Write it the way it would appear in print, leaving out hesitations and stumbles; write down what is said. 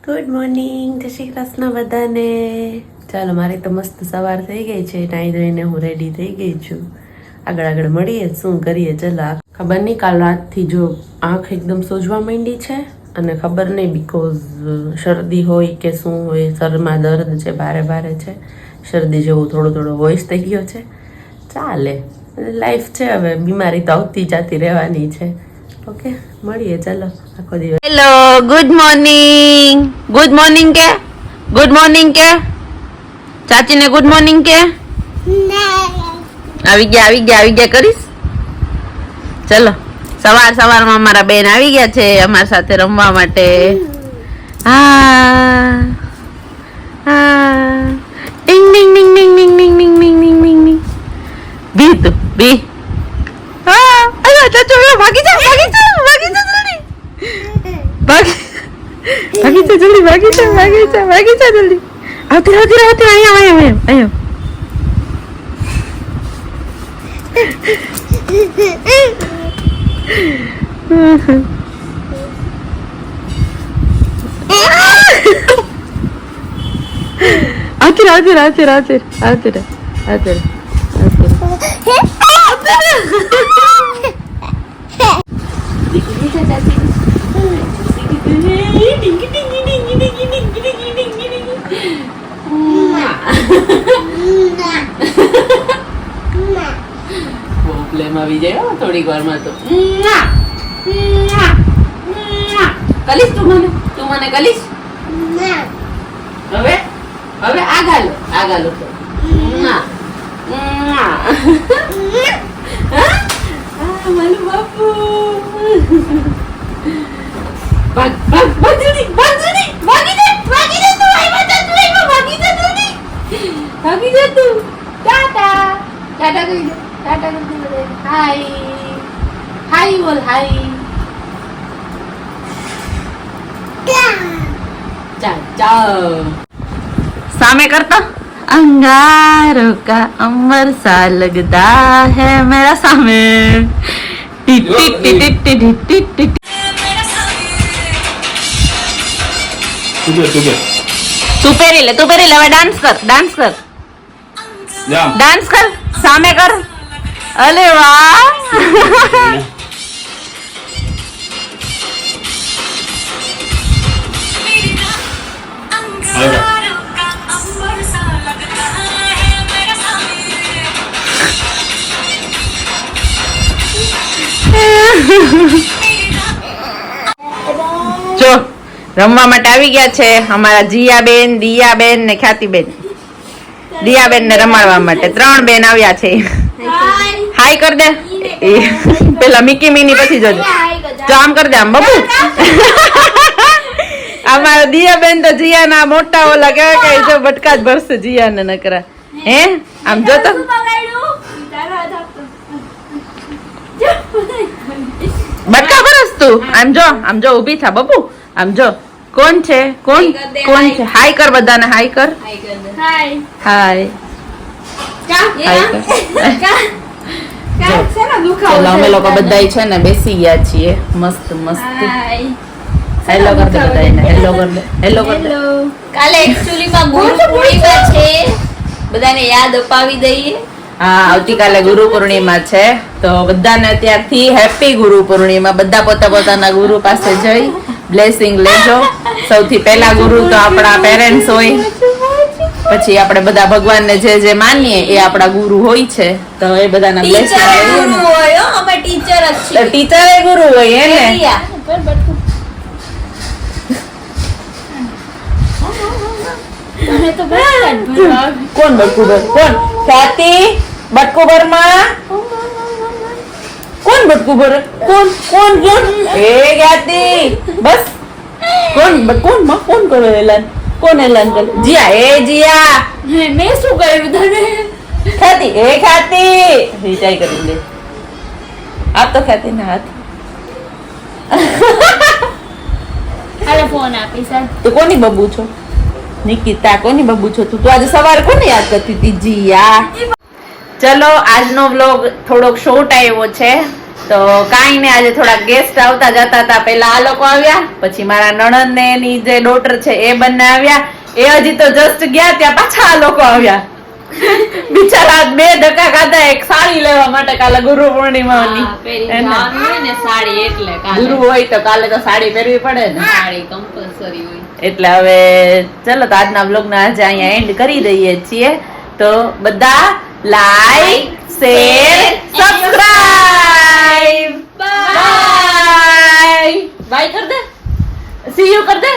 Good morning, જય શ્રી કૃષ્ણ બધાને. ચાલો, મારી તો મસ્ત સવાર થઈ ગઈ છે. નાઈ ધોઈને હું રેડી થઈ ગઈ છું. આગળ મળીએ, શું કરીએ. ચલો, ખબર નહીં કાલ રાતથી જો આંખ એકદમ સોજવા માંડી છે અને ખબર નહીં બીકોઝ શરદી હોય કે શું હોય, શરીરમાં દર્દ છે, ભારે છે, શરદી જેવું થોડો વોઇસ થઈ ગયો છે. ચાલે, લાઈફ છે, હવે બીમારી તો આવતી જાતી રહેવાની છે. ઓકે, મળીએ. ચલો, આખો દિવસ. Hello, good morning. Good morning કે ગુડ મોર્નિંગ કે ચાચીને ગુડ મોર્નિંગ કે આવી ગયા કરીશ. ચલો, સવારમાં અમારા બેન આવી ગયા છે અમારા સાથે રમવા માટે. હા ડિંગ ડિંગ ડિંગ ડિંગ ડિંગ ડિંગ ડિંગ ડિંગ ડિંગ ડિંગ ડિંગ. બી તું બી. હા, અરે ચાચુ ભાગી જા જલ્દી. ભાગી જા જલ્દી. આવતી અહીંયા. આવતી. પ્લેમ આવી જાય થોડીક વારમાં તો. કલીશ તું મને કલીશ. હવે આગાલો તો મારું બાપુ. ભાગ જલ્દી. ભાગી જા તું. ટાટા કરી દે. હાય બોલ. ચાલ સામે કરતા. अंगारों का अमर सा लगता है मेरा सामे. તું પહેરી લે હવે ડાન્સ કર સામે કર. અલે વાહ. જો રમવા માટે આવી ગયા છે અમારા જીયાબેન, દિયાબેન ને ખ્યાતિબેન. દિયાબેન ને રમાડવા માટે 3 બેન આવ્યા છે. હાય કર દે. પેલા મિકી મિની પછી જોજો. જો આમ કર દે, આમ બબુ. અમારા દિયાબેન તો જીયાના મોટા ઓલા કેવા કે જો બટકા જ ભરશે જીયાને નકરા. હે આમ જો તો બટકા ભરસ તું. આમ જો ઊભી થા બબુ. આમ જો કોણ છે. હાય કર બધાને. હાય કર. હાય. અમે લોકો બધા છે ને બેસી ગયા છીએ મસ્ત. હેલો કર દે બધાને. હેલો કર દે. કાલે એક્ચ્યુઅલી માં ગુરુ પૂર્ણિમા છે, બધાને યાદ અપાવી દઈએ. હા, આવતીકાલે ગુરુ પૂર્ણિમા છે તો બધાને અત્યારથી હેપી ગુરુ પૂર્ણિમા. બધા પોતાના ગુરુ પાસે જઈ બ્લેસિંગ લેજો. સૌથી પહેલા ગુરુ તો આપણા પેરેન્ટ્સ હોય, પછી આપણે બધા ભગવાનને જે માનીએ એ આપણા ગુરુ હોય છે. તો એ બધાના બ્લેસિંગ લઈએ ને. અમે ટીચર જ છીએ. ટીચર એ ગુરુ હોય એને. કોણ બટકુબર? કોણ ખ્યાતિ બટકુબર માં? કોણ બટકુબર? કોણ એ ખ્યાતિ બસ. કોણ કરો એલાન? કોણ એલાન કરે? જીયા. મેં શું કર્યું તને? ખ્યાતિ રીચાઈ કરી દે. આ તો ખ્યાતિ ના હાથ. અરે ફોન આપી સર. તું કોની બબુ છો? નિકિતા કોની બબુ છો તું? આજે સવારે કોને યાદ કરતી હતી? જીયા. ચલો, આજનો વ્લોગ થોડોક શોર્ટ આવ્યો છે તો કાંઈ ને આજે થોડા ગેસ્ટ આવતા જતા હતા. પેલા આ લોકો આવ્યા, પછી મારા નણંદ ને એની જે ડોટર છે એ બંને આવ્યા. એ હજી તો જસ્ટ ગયા ત્યાં પાછા આ લોકો આવ્યા. બિચારા 2 ધક્કા ખાધા એક સાડી લેવા માટે કાલે ગુરુ પૂર્ણિમાની. સાડી એટલે ગુરુ હોય તો કાલે તો સાડી પહેરવી પડે ને. સાડી કમ્પલસરી હોય. એટલે હવે ચલો તો આજના બ્લોગ ને આજે અહીંયા એન્ડ કરી દઈએ છીએ. તો બધા like, share, subscribe. Bye. Bye કર દે. સી યુ કર દે.